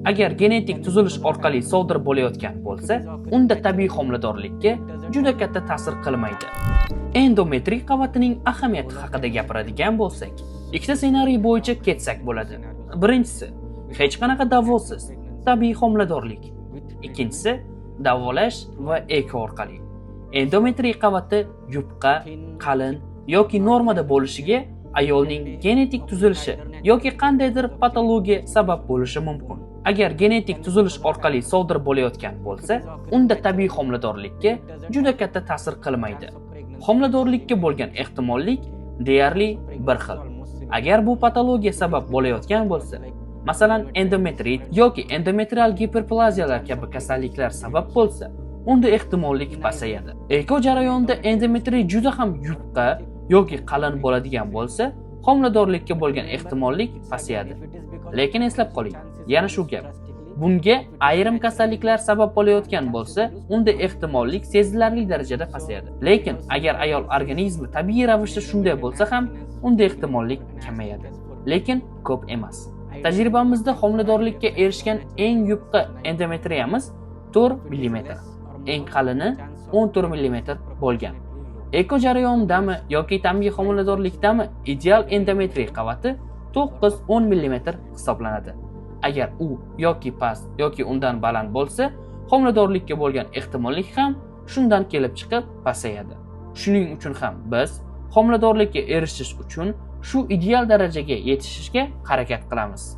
Agar genetik tuzilish orqali sodir bo'layotgan bo'lsa, unda tabiiy homiladorlikka juda katta ta'sir qilmaydi. Endometriy qavatining ahamiyati haqida gapiradigan bo'lsak, ikkita ssenariy bo'yicha ketsak bo'ladi. Birinchisi, hech qanaqa davosiz tabiiy homiladorlik. Ikkinchisi, davolash va eko orqali. Endometriy qavati yupqa, qalin yoki normada bo'lishiga ayolning genetik tuzilishi yoki qandaydir patologiya sabab bo'lishi mumkin. Agar genetik tuzilish orqali sodir bo'layotgan bo'lsa, unda tabiiy homiladorlikka juda katta ta'sir qilmaydi. Homiladorlikka bo'lgan ehtimollik deyarli bir xil. Agar bu patologiya sabab bo'layotgan bo'lsa, masalan, endometrit yoki endometrial giperplaziyalar kabi kasalliklar sabab bo'lsa, unda ehtimollik pasayadi. Eko jarayonida endometrit juda ham yupqa yoki qalin bo'ladigan bo'lsa, homiladorlikka bo'lgan ehtimollik pasayadi. Lekin eslab qoling, yana shu gap. Bunga ayrim kasalliklar sabab bo'layotgan bo'lsa, unda ehtimollik sezilarli darajada pasayadi. Lekin agar ayol organizmi tabiiy ravishda shunday bo'lsa ham, unda ehtimollik kamayadi. Lekin ko'p emas. Tajribamizda homiladorlikka erishgan eng yupqa endometriyamiz 4 mm, eng qalini 14 mm bo'lgan. Eko jarayonidami yoki tabiiy homiladorlikdami ideal endometriy qavati 9-10 mm hisoblanadi. Agar u yoki past yoki undan baland bo'lsa, homiladorlikka bo'lgan ehtimollik ham shundan kelib chiqib pasayadi. Shuning uchun ham biz homiladorlikka erishish uchun shu ideal darajaga yetishishga harakat qilamiz.